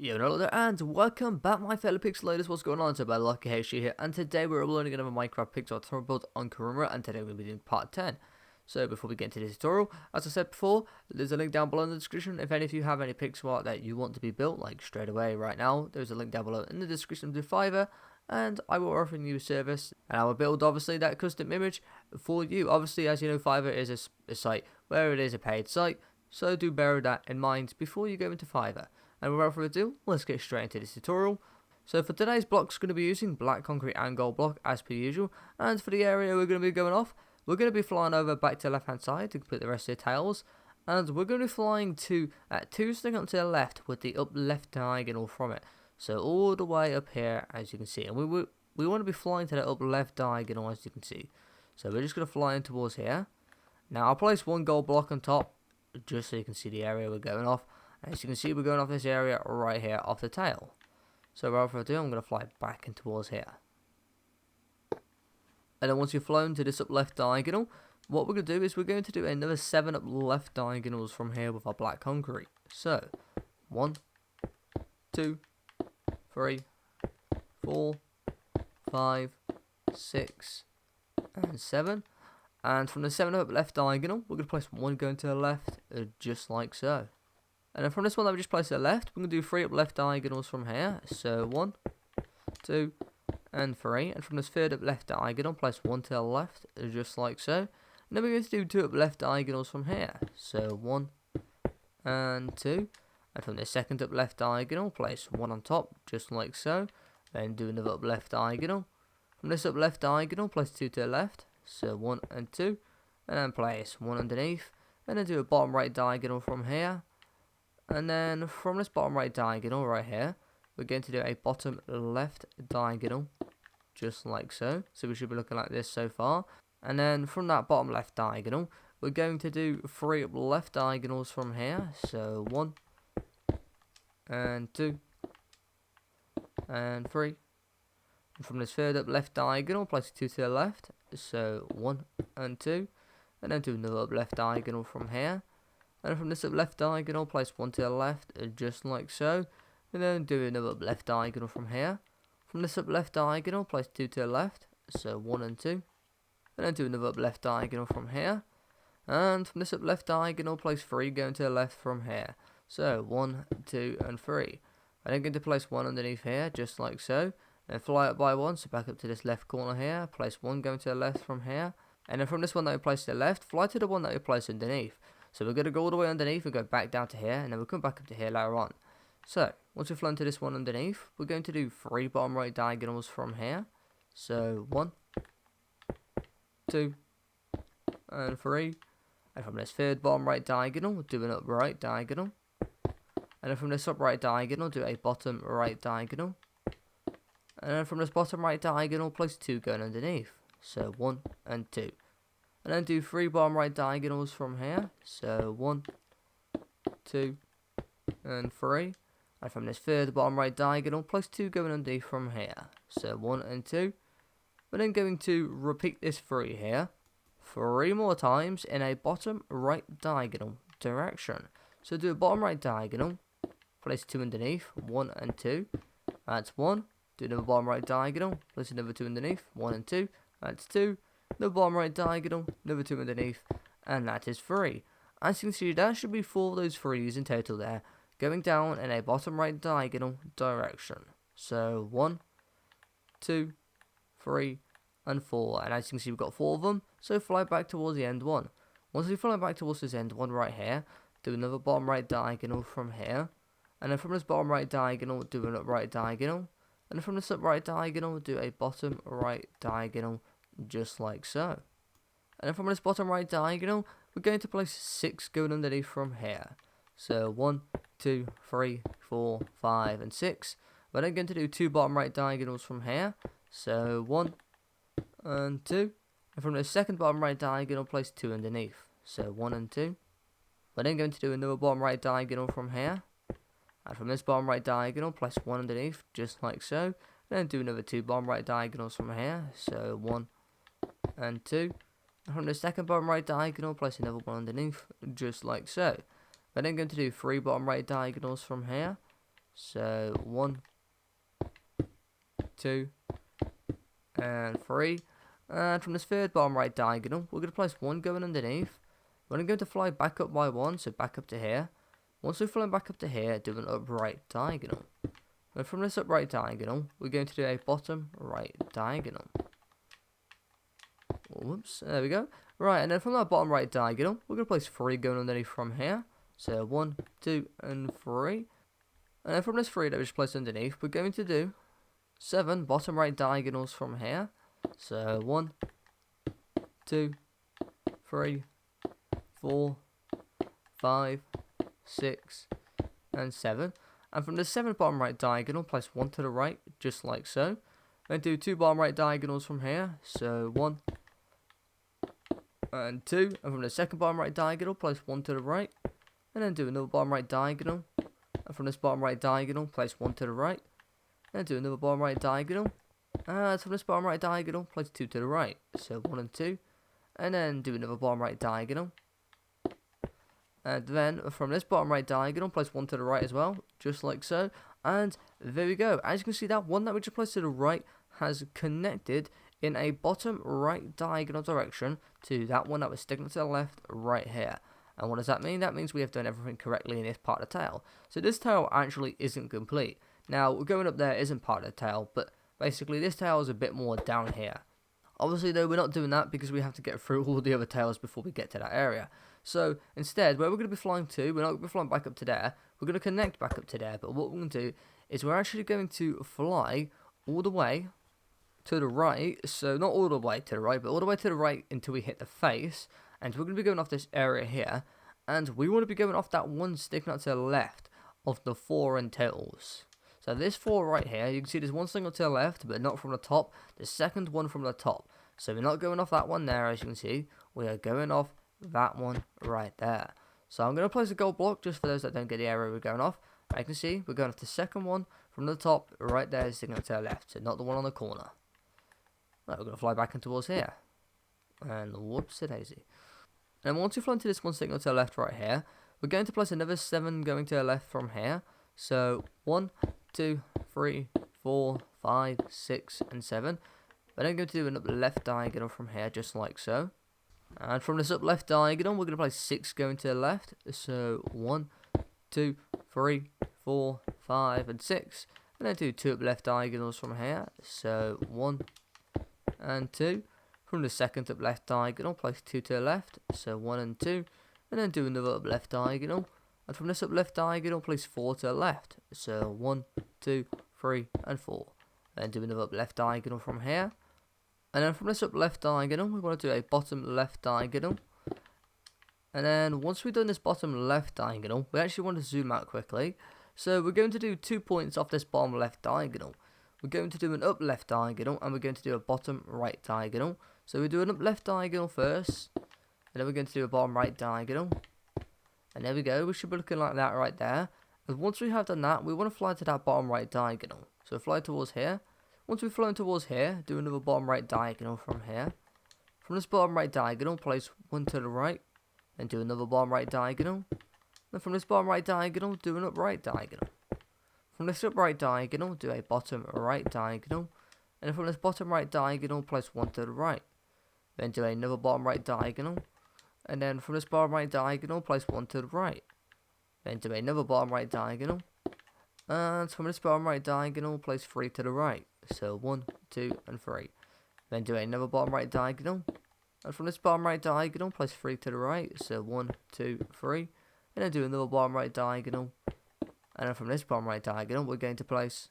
Yo, hello there, and welcome back, my fellow pixelators. What's going on? So, by Lucky Heishi here, and today we're uploading another Minecraft pixel tutorial build on Kurama, and today we'll be doing part 10. So, before we get into this tutorial, as I said before, there's a link down below in the description. If any of you have any pixel art that you want to be built, like straight away right now, there's a link down below in the description to Fiverr, and I will offer you a service, and I will build, obviously, that custom image for you. Obviously, as you know, Fiverr is a site where it is a paid site, so do bear that in mind before you go into Fiverr. And without further ado, let's get straight into this tutorial. So for today's blocks, we're going to be using black concrete and gold block as per usual. And for the area we're going to be going off, we're going to be flying over back to the left hand side to complete the rest of the tiles. And we're going to be flying to two sticking up to the left with the up left diagonal from it. So all the way up here, as you can see. And we want to be flying to the up left diagonal, as you can see. So we're just going to fly in towards here. Now I'll place one gold block on top, just so you can see the area we're going off. As you can see, we're going off this area right here off the tail. So without further ado, I'm going to fly back in towards here. And then once you've flown to this up left diagonal, what we're going to do is we're going to do another 7 up left diagonals from here with our black concrete. So 1, 2, 3, 4, 5, 6, and 7. And from the 7 up left diagonal, we're going to place one going to the left, just like so. And then from this one that we just placed to the left, we're going to do 3 up left diagonals from here. So 1, 2, and 3. And from this third up left diagonal, place one to the left, just like so. And then we're going to do 2 up left diagonals from here. So 1 and 2. And from the second up left diagonal, place one on top, just like so. Then do another up left diagonal. From this up left diagonal, place 2 to the left. So 1 and 2. And then place one underneath. And then do a bottom right diagonal from here. And then from this bottom right diagonal right here, we're going to do a bottom left diagonal, just like so. So we should be looking like this so far. And then from that bottom left diagonal, we're going to do 3 up left diagonals from here. So 1, and 2, and 3. And from this third up left diagonal, place 2 to the left. So 1 and 2. And then do another up left diagonal from here. And from this up left diagonal, place one to the left, just like so. And then do another up left diagonal from here. From this up left diagonal, place 2 to the left, so 1 and 2. And then do another up left diagonal from here. And from this up left diagonal, place 3 going to the left from here. So 1, 2, and 3. And then going to place one underneath here, just like so. And fly up by one, so back up to this left corner here. Place one going to the left from here. And then from this one that we placed to the left, fly to the one that we placed underneath. So we're going to go all the way underneath and go back down to here, and then we'll come back up to here later on. So, once we've flown to this one underneath, we're going to do 3 bottom right diagonals from here. So, 1, 2, and 3. And from this third bottom right diagonal, we'll do an upright diagonal. And then from this upright diagonal, do a bottom right diagonal. And then from this bottom right diagonal, place 2 going underneath. So, 1 and 2. And then do 3 bottom right diagonals from here. So 1, 2, and 3. And from this third bottom right diagonal, place 2 going underneath from here. So 1 and 2. We're then going to repeat this 3 here 3 more times in a bottom right diagonal direction. So do a bottom right diagonal, place 2 underneath, 1 and 2. That's 1. Do another bottom right diagonal, place another 2 underneath, 1 and 2. That's 2. The bottom right diagonal, another 2 underneath, and that is 3. As you can see, that should be 4 of those 3s in total there, going down in a bottom right diagonal direction. So 1, 2, 3, and 4. And as you can see, we've got 4 of them, so fly back towards the end one. Once we fly back towards this end one right here, do another bottom right diagonal from here. And then from this bottom right diagonal, do an upright diagonal. And then from this upright diagonal, do a bottom right diagonal, just like so. And then from this bottom right diagonal, we're going to place 6 going underneath from here. So 1, 2, 3, 4, 5, and 6. We're then going to do 2 bottom right diagonals from here. So 1 and 2. And from the second bottom right diagonal, place 2 underneath. So 1 and 2. We're then going to do another bottom right diagonal from here. And from this bottom right diagonal, place 1 underneath, just like so. And then do another 2 bottom right diagonals from here. So 1 and 2. And from the second bottom right diagonal, place another one underneath, just like so. We're then going to do 3 bottom right diagonals from here. So 1, 2, and 3. And from this third bottom right diagonal, we're going to place 1 going underneath. We're going to fly back up by 1, so back up to here. Once we've flown back up to here, do an upright diagonal. And from this upright diagonal, we're going to do a bottom right diagonal. Whoops, there we go. Right, and then from that bottom right diagonal, we're going to place 3 going underneath from here. So 1, 2, and 3. And then from this 3 that we just placed underneath, we're going to do 7 bottom right diagonals from here. So 1, 2, 3, 4, 5, 6, and 7. And from the 7th bottom right diagonal, place 1 to the right, just like so. Then do 2 bottom right diagonals from here. So 1 and 2. And from the 2nd bottom right diagonal, place 1 to the right. And then do another bottom right diagonal. And from this bottom right diagonal, place 1 to the right. And do another bottom right diagonal. And from this bottom right diagonal, place 2 to the right. So 1 and 2. And then do another bottom right diagonal. And then from this bottom right diagonal, place 1 to the right as well, just like so. And there we go. As you can see, that one that we just placed to the right has connected in a bottom right diagonal direction to that one that was sticking to the left right here. And what does that mean? That means we have done everything correctly in this part of the tail. So this tail actually isn't complete. Now, going up there isn't part of the tail, but basically this tail is a bit more down here. Obviously, though, we're not doing that because we have to get through all the other tails before we get to that area. So, instead, where we're going to be flying to, we're not going to be flying back up to there. We're going to connect back up to there. But what we're going to do is we're actually going to fly all the way to the right. So, not all the way to the right, but all the way to the right until we hit the face. And we're going to be going off this area here. And we want to be going off that one sticking out to the left of the 4 in tails. So, this 4 right here, you can see there's one single to the left, but not from the top. The second one from the top. So, we're not going off that one there, as you can see. We are going off that one right there. So I'm going to place a gold block just for those that don't get the area we're going off. As you can see, we're going off the second one from the top right there, sticking up to the left, so not the one on the corner. Right, we're going to fly back in towards here. And whoops-a-daisy. And once we've flown to this one sticking up to the left right here, we're going to place another 7 going to the left from here. So 1, 2, 3, 4, 5, 6, and 7. But I'm going to do an up left diagonal from here, just like so. And from this up left diagonal, we're going to place 6 going to the left. So 1, 2, 3, 4, 5, and 6. And then do 2 up left diagonals from here. So 1 and 2. From the second up left diagonal, place 2 to the left. So 1 and 2. And then do another up left diagonal. And from this up left diagonal, place 4 to the left. So 1, 2, 3, and 4. Then do another up left diagonal from here. And then from this up left diagonal, we want to do a bottom left diagonal. And then once we've done this bottom left diagonal, we actually want to zoom out quickly. So we're going to do 2 points off this bottom left diagonal. We're going to do an up left diagonal, and we're going to do a bottom right diagonal. So we do an up left diagonal first, and then we're going to do a bottom right diagonal. And there we go, we should be looking like that right there. And once we have done that, we want to fly to that bottom right diagonal. So fly towards here. Once we've flown towards here, do another bottom right diagonal from here. From this bottom right diagonal, place 1 to the right, then do another bottom right diagonal. Then from this bottom right diagonal, do an upright diagonal. From this upright diagonal, do a bottom right diagonal. And then from this bottom right diagonal, place 1 to the right. Then do another bottom right diagonal. And then from this bottom right diagonal, place 1 to the right. Then do another bottom right diagonal. And from this bottom right diagonal, place 3 to the right. So 1, 2, and 3. Then do another bottom right diagonal. And from this bottom right diagonal, place 3 to the right. So 1, 2, 3. And then do another bottom right diagonal. And then from this bottom right diagonal, we're going to place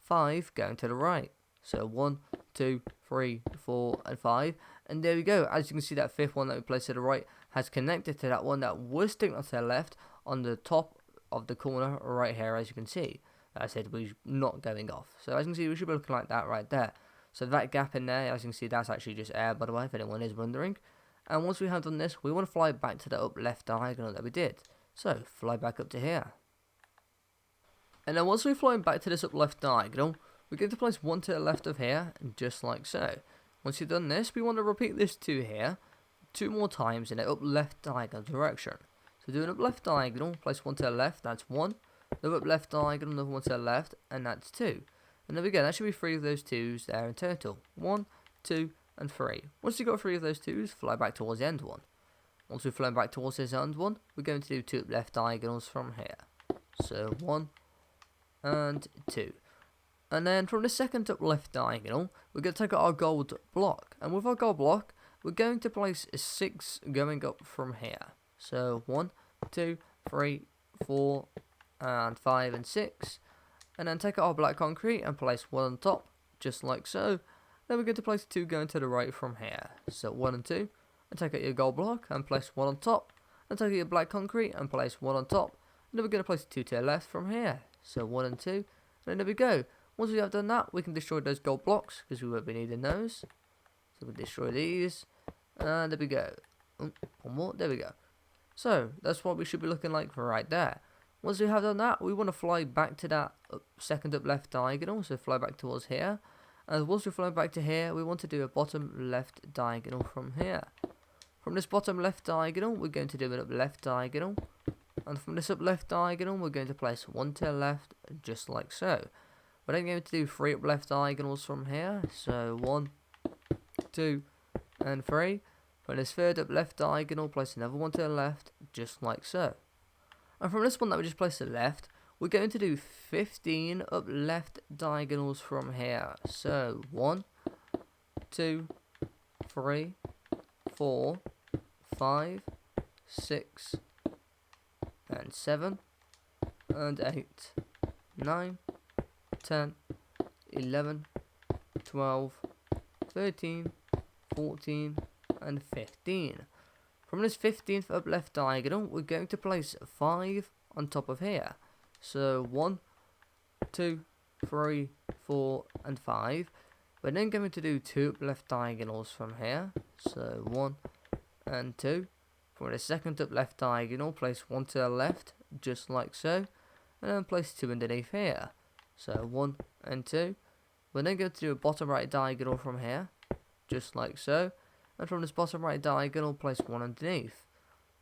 5 going to the right. So 1, 2, 3, 4, and 5. And there we go. As you can see, that 5th one that we placed to the right has connected to that one that was sticking to the left on the top of the corner right here, as you can see. I said we're not going off. So as you can see, we should be looking like that right there. So that gap in there, as you can see, that's actually just air, by the way, if anyone is wondering. And once we have done this, we want to fly back to the up left diagonal that we did. So fly back up to here. And then once we've flown back to this up left diagonal, we're going to place 1 to the left of here, just like so. Once you've done this, we want to repeat this 2 here, 2 more times in the up left diagonal direction. So do an up left diagonal, place 1 to the left, that's 1. another up left diagonal, another one to the left, and that's 2. And there we go, that should be 3 of those 2s there in total. 1, 2, and 3. Once you've got 3 of those 2s, fly back towards the end one. Once we've flown back towards this end one, we're going to do 2 up left diagonals from here. So 1 and 2. And then from the second up left diagonal, we're going to take out our gold block. And with our gold block, we're going to place a 6 going up from here. So 1, 2, 3, 4, and 5 and 6. And then take out our black concrete and place 1 on top, just like so. Then we're going to place 2 going to the right from here. So 1 and 2. And take out your gold block and place 1 on top. And take out your black concrete and place 1 on top. And then we're going to place 2 to the left from here. So 1 and 2. And then there we go. Once we have done that, we can destroy those gold blocks because we won't be needing those. So we'll destroy these. And there we go. Oh, one more. There we go. So that's what we should be looking like right there. Once we have done that, we want to fly back to that second up left diagonal. So fly back towards here. And once we fly back to here, we want to do a bottom left diagonal from here. From this bottom left diagonal, we're going to do an up left diagonal. And from this up left diagonal, we're going to place 1 to the left, just like so. We're then going to do 3 up left diagonals from here. So 1, 2, and 3. From this third up left diagonal, place another 1 to the left, just like so. And from this one that we just placed to the left, we're going to do 15 up left diagonals from here. So 1, 2, 3, 4, 5, 6, and 7, and 8, 9, 10, 11, 12, 13, 14, and 15. From this 15th up left diagonal, we're going to place 5 on top of here. So 1, 2, 3, 4, and 5. We're then going to do 2 up left diagonals from here. So 1 and 2. For the second up left diagonal, place 1 to the left, just like so. And then place 2 underneath here. So 1 and 2. We're then going to do a bottom right diagonal from here, just like so. And from this bottom right diagonal, place 1 underneath.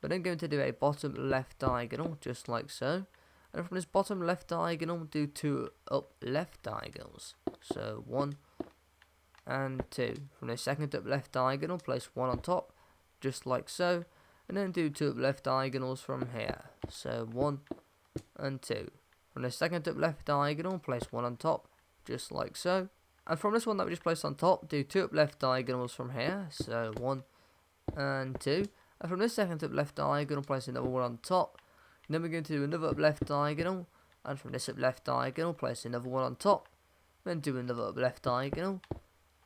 We're then going to do a bottom left diagonal, just like so. And from this bottom left diagonal, do 2 up left diagonals. So 1 and 2. From the second up left diagonal, place 1 on top, just like so. And then do 2 up left diagonals from here. So 1 and 2. From the second up left diagonal, place 1 on top, just like so. And from this one that we just placed on top, do 2 up left diagonals from here. So 1 and 2. And from this second up left diagonal, place another 1 on top. And then we're going to do another up left diagonal. And from this up left diagonal, place another 1 on top. Then do another up left diagonal.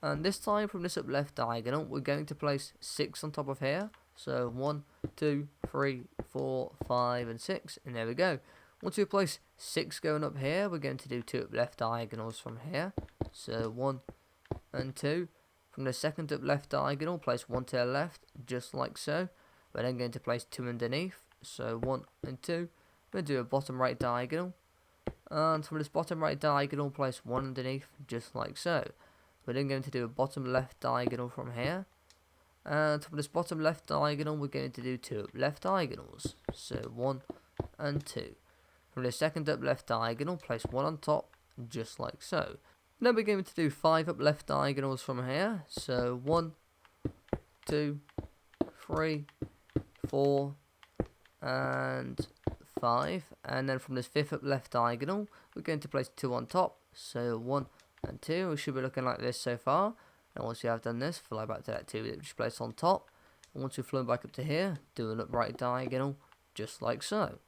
And this time from this up left diagonal, we're going to place 6 on top of here. So 1, 2, 3, 4, 5, and 6. And there we go. Once we place 6 going up here, we're going to do 2 up left diagonals from here. So 1 and 2. From the second up left diagonal, place 1 to the left, just like so. We're then going to place 2 underneath. So 1 and 2. We're going to do a bottom right diagonal. And from this bottom right diagonal, place 1 underneath, just like so. We're then going to do a bottom left diagonal from here. And from this bottom left diagonal, we're going to do 2 up left diagonals. So 1 and 2. From the second up left diagonal, place 1 on top, just like so. Then we're going to do 5 up left diagonals from here. So 1, 2, 3, 4, and 5. And then from this 5th up left diagonal, we're going to place 2 on top. So 1 and 2. We should be looking like this so far. And once you have done this, fly back to that 2 that we just placed on top. And once we've flown back up to here, do an upright diagonal, just like so.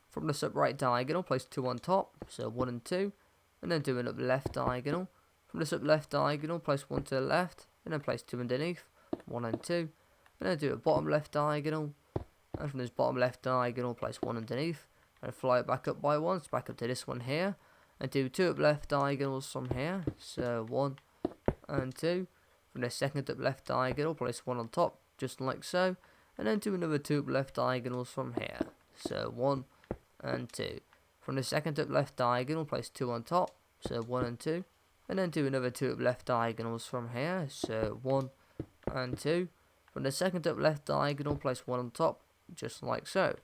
From this upright diagonal, place 2 on top, so 1 and 2, and then do an up left diagonal. From this up left diagonal, place 1 to the left, and then place 2 underneath, 1 and 2, and then do a bottom left diagonal, and from this bottom left diagonal, place 1 underneath, and fly it back up by 1, so back up to this one here, and do 2 up left diagonals from here, so 1 and 2. From the second up left diagonal, place 1 on top, just like so, and then do another 2 up left diagonals from here, so 1 and 2. From the second up left diagonal, place 2 on top, so 1 and 2, and then do another 2 up left diagonals from here, so 1 and 2. From the second up left diagonal, place 1 on top, just like so.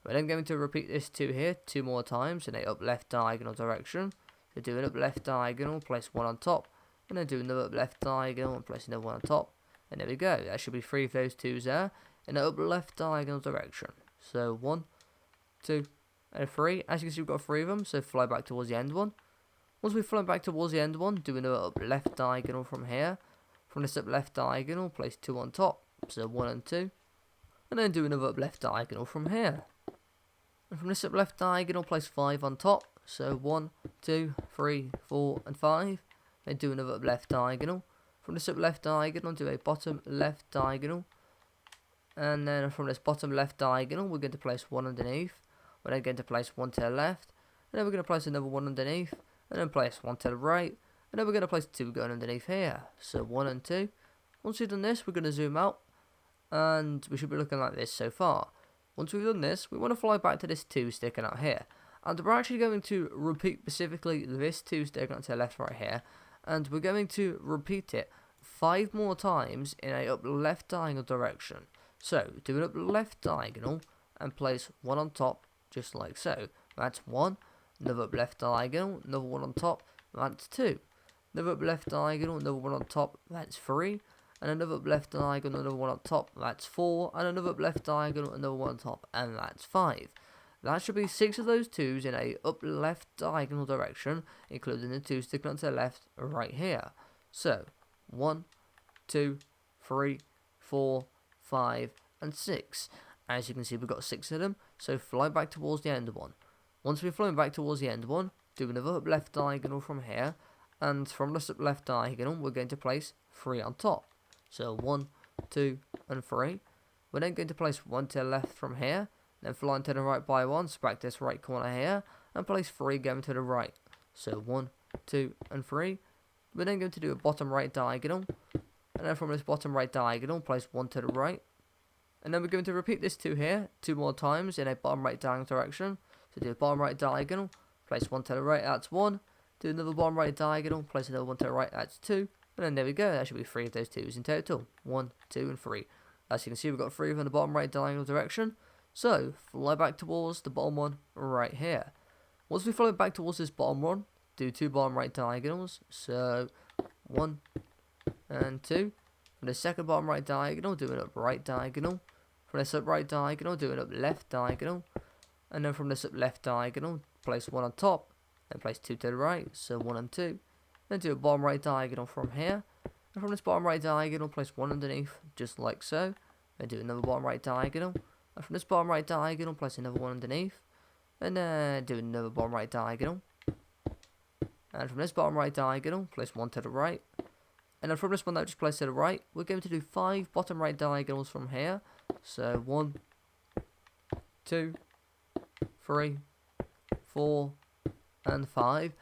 We're then going to repeat this 2 here 2 more times in a up left diagonal direction. So do an up left diagonal, place 1 on top, and then do another up left diagonal and place another 1 on top. And there we go. That should be 3 of those 2s there in an up left diagonal direction. So 1, 2, and 3. As you can see, we've got 3 of them, so fly back towards the end one. Once we fly back towards the end one, do another up left diagonal from here. From this up left diagonal, place 2 on top, so 1 and 2. And then do another up left diagonal from here. And from this up left diagonal, place 5 on top, so 1, 2, 3, 4, and 5. Then do another up left diagonal. From this up left diagonal, do a bottom left diagonal. And then from this bottom left diagonal, we're going to place 1 underneath. We're then going to place 1 to the left. And then we're going to place another 1 underneath. And then place 1 to the right. And then we're going to place 2 going underneath here. So 1 and 2. Once we've done this, we're going to zoom out. And we should be looking like this so far. Once we've done this, we want to fly back to this 2 sticking out here. And we're actually going to repeat specifically this 2 sticking out to the left right here. And we're going to repeat it 5 more times in a up left diagonal direction. So do an up left diagonal and place 1 on top, just like so. That's 1. Another up left diagonal, another 1 on top, that's 2. Another up left diagonal, another 1 on top, that's 3. And another up left diagonal, another 1 on top, that's 4. And another up left diagonal, another 1 on top, and that's 5. That should be 6 of those 2s in a up left diagonal direction, including the 2 sticking onto the left right here. So 1, 2, 3, 4, 5, and 6. As you can see, we've got 6 of them, so fly back towards the end one. Once we've flown back towards the end one, do another up left diagonal from here, and from this up left diagonal, we're going to place 3 on top. So 1, 2, and 3. We're then going to place 1 to the left from here, then fly to the right by 1, so back this right corner here, and place 3 going to the right. So 1, 2, and 3. We're then going to do a bottom right diagonal, and then from this bottom right diagonal, place 1 to the right. And then we're going to repeat this 2 here, 2 more times in a bottom right diagonal direction. So do a bottom right diagonal, place 1 to the right, that's 1. Do another bottom right diagonal, place another 1 to the right, that's 2. And then there we go, that should be 3 of those 2s in total. 1, 2, and 3. As you can see, we've got 3 in the bottom right diagonal direction. So, fly back towards the bottom one right here. Once we fly back towards this bottom one, do 2 bottom right diagonals. So, 1 and 2. From the second bottom right diagonal, do an up right diagonal. From this up right diagonal, do an up left diagonal. And then from this up left diagonal, place 1 on top. Then place 2 to the right, so 1 and 2. Then do a bottom right diagonal from here. And from this bottom right diagonal, place 1 underneath, just like so. Then do another bottom right diagonal. And from this bottom right diagonal, place another 1 underneath. And then do another bottom right diagonal. And from this bottom right diagonal, place 1 to the right. And then from this one that I just placed to the right, we're going to do 5 bottom right diagonals from here. So 1, 2, 3, 4, and 5.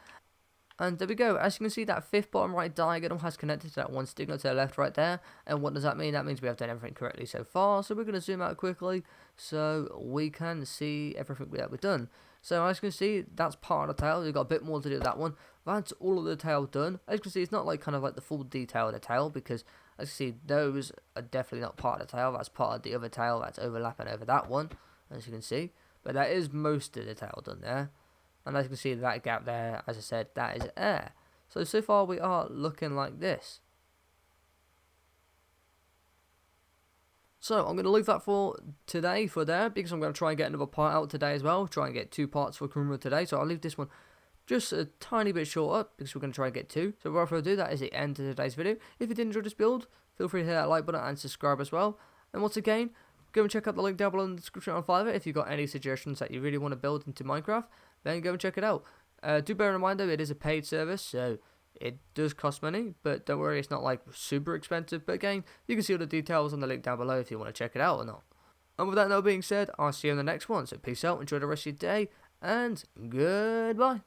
And there we go. As you can see, that 5th bottom right diagonal has connected to that one sticking up to the left right there. And what does that mean? That means we have done everything correctly so far. So we're going to zoom out quickly so we can see everything that we've done. So as you can see, that's part of the tail. We've got a bit more to do with that one. That's all of the tail done. As you can see, it's not like kind of like the full detail of the tail, because as you can see, those are definitely not part of the tail. That's part of the other tail that's overlapping over that one, as you can see. But that is most of the tail done there. And as you can see, that gap there, as I said, that is air. So far we are looking like this. So I'm going to leave that for today for there, because I'm going to try and get another part out today as well. Try and get 2 parts for Kurama today. So I'll leave this one just a tiny bit shorter, because we're going to try and get 2. So without further ado, that is the end of today's video. If you did enjoy this build, feel free to hit that like button and subscribe as well. And once again, go and check out the link down below in the description on Fiverr if you've got any suggestions that you really want to build into Minecraft. Then go and check it out. Do bear in mind though, it is a paid service, so it does cost money, but don't worry, it's not like super expensive. But again, you can see all the details on the link down below if you want to check it out or not. And with that now being said, I'll see you in the next one. So peace out, enjoy the rest of your day, and goodbye.